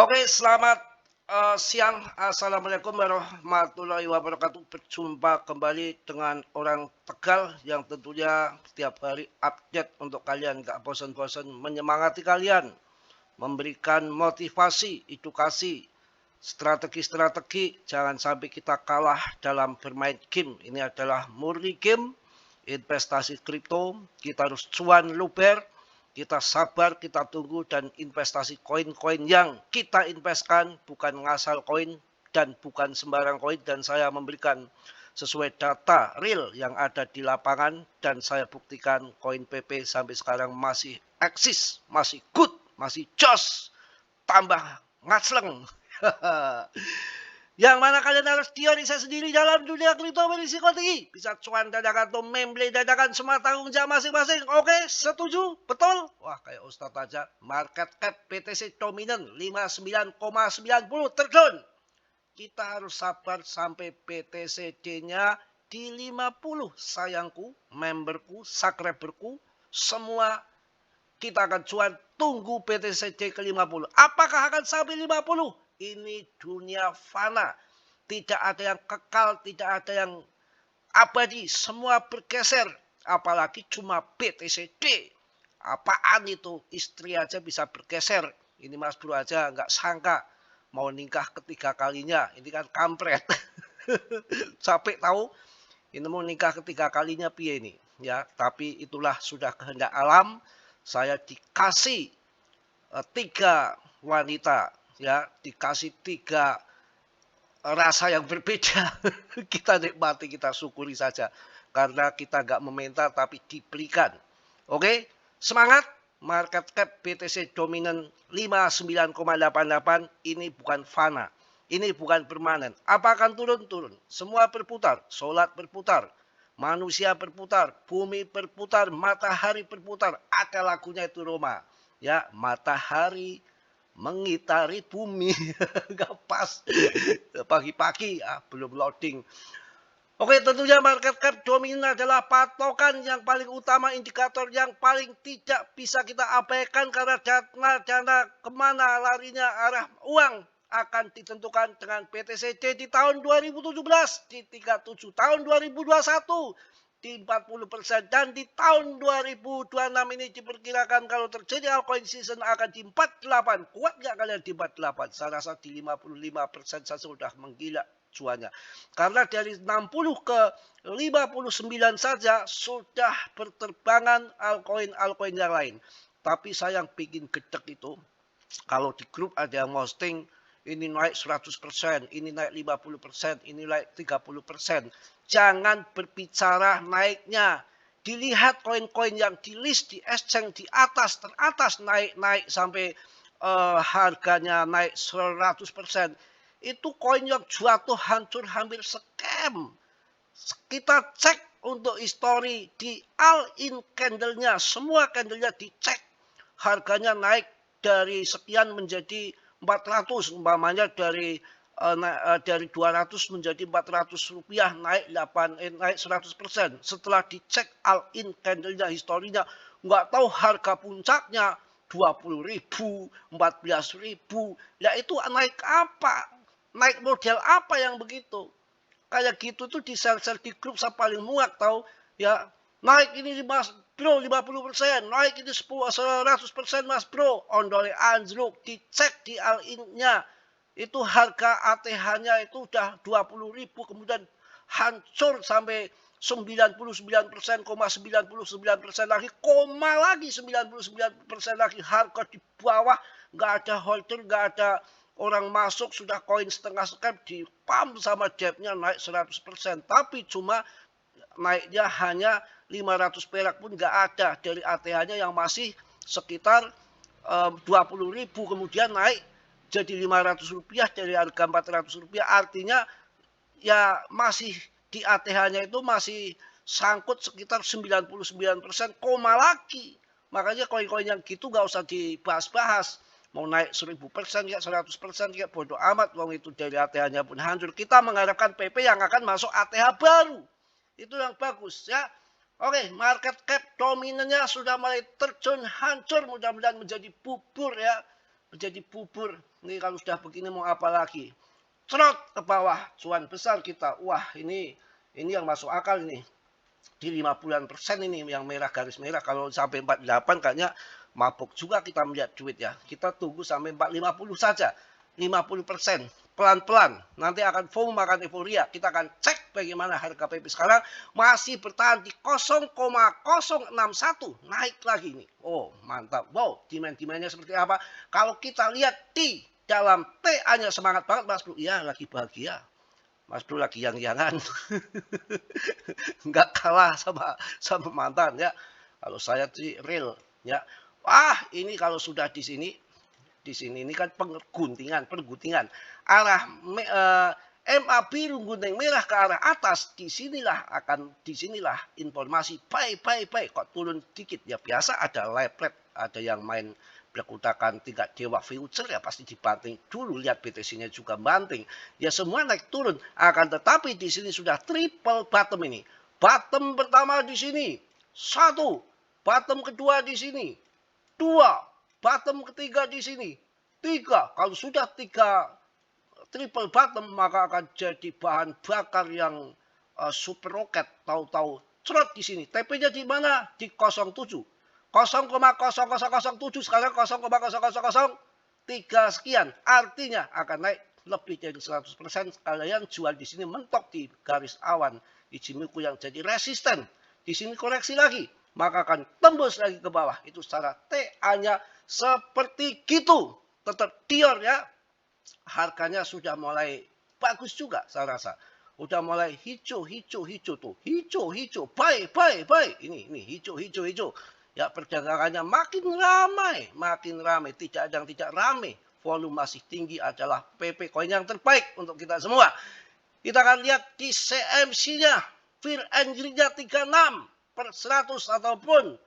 Oke, selamat siang. Assalamualaikum warahmatullahi wabarakatuh. Berjumpa kembali dengan orang Tegal yang tentunya setiap hari update untuk kalian. Gak bosan-bosan menyemangati kalian, memberikan motivasi, edukasi, strategi-strategi. Jangan sampai kita kalah dalam bermain game. Ini adalah murni game, investasi kripto. Kita harus cuan luber. Kita sabar, kita tunggu, dan investasi koin-koin yang kita investkan bukan ngasal koin dan bukan sembarang koin. Dan saya memberikan sesuai data real yang ada di lapangan. Dan saya buktikan koin PP sampai sekarang masih eksis, masih good, masih jos, tambah ngacleng. Yang mana kalian harus teori saya sendiri dalam dunia kripto berisiko tinggi. Bisa cuan dadakan atau memble dadakan, semua tanggung jawab masing-masing. Oke, setuju? Betul? Wah, kayak Ustadz aja. Market cap BTC dominan 59,90 terjun. Kita harus sabar sampai BTCD-nya di 50. Sayangku, memberku, subscriberku, semua kita akan cuan. Tunggu BTCD ke 50. Apakah akan sampai 50? Ini dunia fana. Tidak ada yang kekal, tidak ada yang abadi. Semua bergeser. Apalagi cuma BTCD. Apaan itu? Istri aja bisa bergeser. Ini Mas Bro aja nggak sangka. Mau nikah ketiga kalinya. Ini kan kampret. Capek tahu. Ini mau nikah ketiga kalinya piye ini. Ya, tapi itulah sudah kehendak alam. Saya dikasih 3 wanita. Ya, dikasih 3 rasa yang berbeda. Kita nikmati, kita syukuri saja. Karena kita gak meminta tapi diberikan. Oke, semangat. Market cap BTC dominan 59,88. Ini bukan fana. Ini bukan permanen. Apa akan turun? Semua berputar. Solat berputar. Manusia berputar. Bumi berputar. Matahari berputar. Ada lagunya itu Roma. Ya, matahari mengitari bumi. Gak pas pagi-pagi, belum loading. Oke, tentunya market cap dominan adalah patokan yang paling utama, indikator yang paling tidak bisa kita abaikan. Karena dana kemana larinya arah uang akan ditentukan dengan BTCD di tahun 2017, di 37 tahun 2021, di 40%, dan di tahun 2026 ini diperkirakan kalau terjadi altcoin season akan di 48. Kuat nggak kalian di 48? Saya rasa di 55% saja sudah menggila cuannya. Karena dari 60 ke 59 saja sudah berterbangan altcoin yang lain. Tapi saya yang bikin gedek itu, kalau di grup ada yang posting, ini naik 100%, ini naik 50%, ini naik 30%. Jangan berbicara naiknya. Dilihat koin-koin yang di list, di exchange, di atas, teratas naik sampai harganya naik 100%. Itu koin yang jatuh hancur hampir scam. Kita cek untuk history di all-in candle-nya. Semua candle-nya dicek. Harganya naik dari sekian menjadi 400, umpamanya dari 200 menjadi 400 rupiah, naik 100%. Setelah dicek all-in candle-nya, historinya, nggak tahu harga puncaknya 20.000, 14.000. Ya itu naik apa? Naik model apa yang begitu? Kayak gitu tuh di sel-sel di grup saya paling muak tahu. Ya, naik ini Mas Bro 50%, naik ini 100% Mas Bro. Ondole anjlok, dicek di all-in-nya. Itu harga ATH-nya itu udah 20.000, kemudian hancur sampai 99,99% lagi, koma lagi 99% lagi, harga di bawah, nggak ada holder, nggak ada orang masuk, sudah koin setengah scam, di pump sama depnya naik 100%, tapi cuma naiknya hanya 500 perak pun nggak ada dari ATH-nya yang masih sekitar 20.000, kemudian naik jadi 500 rupiah dari harga 400 rupiah, artinya ya masih di ATH-nya itu masih sangkut sekitar 99%, koma lagi. Makanya koin-koin yang gitu gak usah dibahas-bahas. Mau naik 1000% ya 100% ya bodoh amat, wong itu dari ATH-nya pun hancur. Kita mengharapkan PP yang akan masuk ATH baru. Itu yang bagus ya. Oke, market cap dominannya sudah mulai terjun hancur, mudah-mudahan menjadi bubur ya. menjadi bubur. Ini kalau sudah begini mau apa lagi? Trot ke bawah, cuan besar kita. Wah, ini yang masuk akal ini. Di 50% ini yang merah, garis merah. Kalau sampai 48 kayaknya mabuk juga kita melihat duit ya. Kita tunggu sampai 450 saja. 50%. Pelan-pelan. Nanti akan FOMO, akan euforia. Kita akan cek bagaimana harga PP sekarang. Masih bertahan di 0,061. Naik lagi nih. Oh, mantap. Wow, demand-demandnya seperti apa? Kalau kita lihat di dalam TA-nya semangat banget Mas Bro. Ya, lagi bahagia. Mas Bro lagi yang-yangan. Nggak kalah sama mantan ya. Kalau saya sih real ya. Wah, ini kalau sudah di sini ini kan perguntingan. Arah MA biru gunting merah ke arah atas, disinilah informasi buy. Kok turun dikit ya biasa ada lepret, ada yang main berkutakan tingkat dewa future ya pasti dibanting dulu, lihat BTC-nya juga banting. Ya semua naik turun, akan tetapi di sini sudah triple bottom ini. Bottom pertama di sini, 1, bottom kedua di sini, 2, bottom ketiga di sini, 3. Kalau sudah 3 triple bottom maka akan jadi bahan bakar yang super roket. Tahu-tahu cerot di sini. TP-nya di mana? Di 07. 0,0007 sekarang 0,0003 sekian. Artinya akan naik lebih dari 100%. Kalian jual di sini mentok di garis awan Ichimoku yang jadi resisten. Di sini koreksi lagi, maka akan tembus lagi ke bawah. Itu secara TA-nya seperti gitu. Tetap Dior ya. Harganya sudah mulai bagus juga saya rasa. Udah mulai hijau tuh. Hijau. Buy. Ini hijau. Ya perdagangannya makin ramai. Tidak ada yang tidak ramai. Volume masih tinggi, adalah PP koin yang terbaik untuk kita semua. Kita akan lihat di CMC-nya. Fear and Greed-nya 36/100 ataupun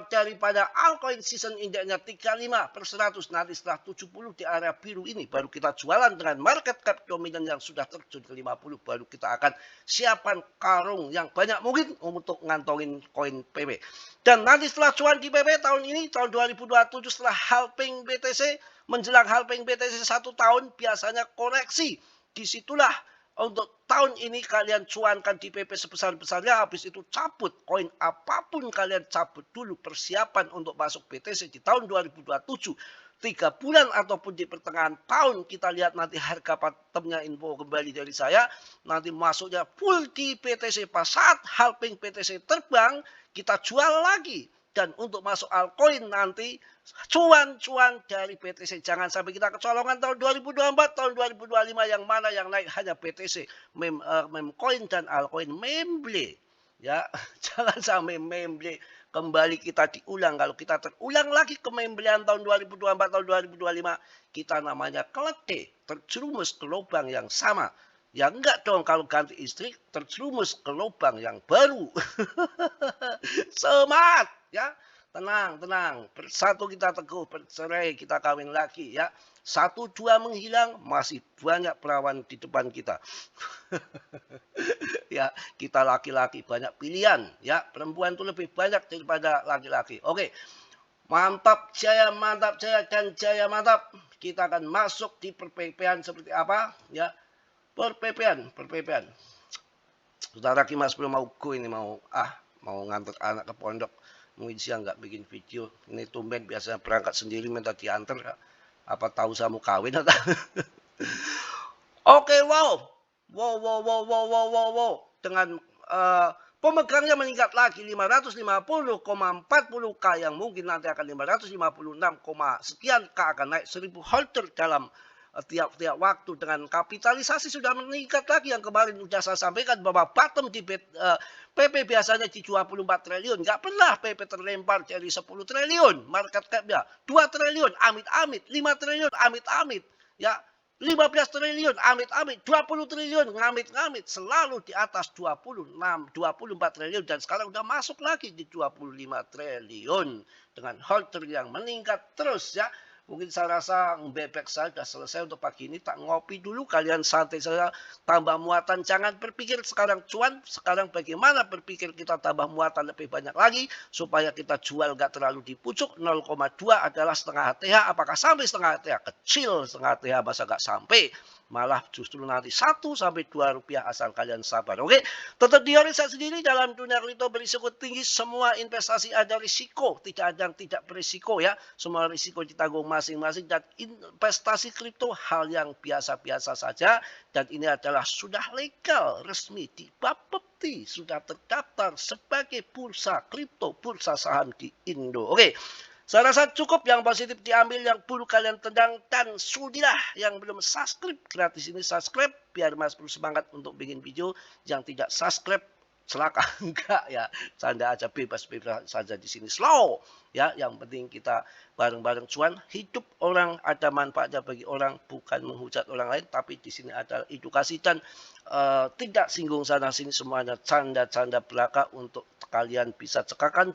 daripada altcoin season indexnya 35/100. Nanti setelah 70 di area biru ini baru kita jualan dengan market cap dominan yang sudah terjun ke 50. Baru kita akan siapkan karung yang banyak mungkin untuk ngantongin koin PP. Dan nanti setelah cuan di PP tahun ini, tahun 2027 setelah halving BTC, menjelang halving BTC 1 tahun biasanya koreksi. Disitulah untuk tahun ini kalian cuankan di PP sebesar-besarnya, habis itu cabut koin apapun kalian cabut dulu, persiapan untuk masuk BTC di tahun 2027. 3 bulan ataupun di pertengahan tahun kita lihat nanti harga bottomnya, info kembali dari saya. Nanti masuknya full di BTC, pas saat halving BTC terbang kita jual lagi. Dan untuk masuk altcoin nanti cuan dari BTC. Jangan sampai kita kecolongan tahun 2024, tahun 2025 yang mana yang naik hanya BTC, memcoin dan altcoin memble. Ya, jangan sampai memble kembali kita diulang. Kalau kita terulang lagi ke membelian tahun 2024, tahun 2025, kita namanya kelete, terjerumus ke lubang yang sama. Ya enggak dong, kalau ganti istri terjerumus ke lubang yang baru. Semangat ya. Tenang. Bersatu kita teguh, bercerai kita kawin lagi ya. 1, 2 menghilang, masih banyak perawan di depan kita. Ya, kita laki-laki banyak pilihan ya. Perempuan itu lebih banyak daripada laki-laki. Oke. Mantap jaya, dan jaya mantap. Kita akan masuk di perpepean seperti apa ya. Perpepean. Saudara Kimas belum mau go ini, mau ngantar anak ke pondok. Mungkin siang nggak bikin video. Ini tumben biasanya berangkat sendiri minta diantar. Apa tahu saya mau kawin atau? Oke, wow. Dengan pemegangnya meningkat lagi 550,40K yang mungkin nanti akan 556, sekian K akan naik 1000 holder dalam tiap waktu. Dengan kapitalisasi sudah meningkat lagi yang kemarin sudah saya sampaikan bahwa bottom di PP biasanya di 24 triliun. Nggak pernah PP terlempar dari 10 triliun. Market cap-nya 2 triliun, amit-amit. 5 triliun, amit-amit. Ya, 15 triliun, amit-amit. 20 triliun, ngamit-ngamit. Selalu di atas 24 triliun. Dan sekarang sudah masuk lagi di 25 triliun. Dengan holder yang meningkat terus ya. Mungkin saya rasa bebek saya sudah selesai untuk pagi ini. Tak ngopi dulu, kalian santai saja, tambah muatan. Jangan berpikir sekarang cuan, sekarang bagaimana berpikir kita tambah muatan lebih banyak lagi, supaya kita jual gak terlalu di pucuk. 0,2 adalah setengah ATH, apakah sampai setengah ATH? Kecil setengah ATH, masa gak sampai? Malah justru nanti 1 sampai 2 rupiah asal kalian sabar. Oke, tetap di saya sendiri dalam dunia kripto berisiko tinggi. Semua investasi ada risiko, tidak ada yang tidak berisiko ya. Semua risiko ditanggung masing-masing, dan investasi kripto hal yang biasa-biasa saja, dan ini adalah sudah legal resmi di Bapepti, sudah terdaftar sebagai bursa kripto, bursa saham di Indo. Oke. Saya rasa cukup yang positif diambil, yang buruk kalian tendang, dan sudilah yang belum subscribe gratis ini subscribe biar Mas Bro semangat untuk bikin video. Yang tidak subscribe celaka enggak ya, canda aja, bebas-bebas saja di sini, slow ya. Yang penting kita bareng-bareng cuan, hidup orang ada manfaatnya bagi orang, bukan menghujat orang lain, tapi di sini ada edukasi dan tidak singgung sana sini, semuanya canda-canda belaka untuk kalian bisa cekakan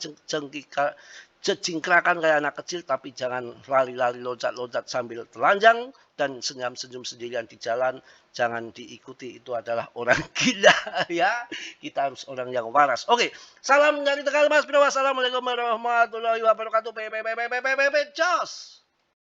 jejingkrakan kayak anak kecil, tapi jangan lari-lari loncat-loncat sambil telanjang dan senyum-senyum sendirian di jalan. Jangan diikuti, itu adalah orang gila ya. Kita harus orang yang waras. Oke, salam dari Tegal Mas Bro. Wassalamualaikum warahmatullahi wabarakatuh. Jos.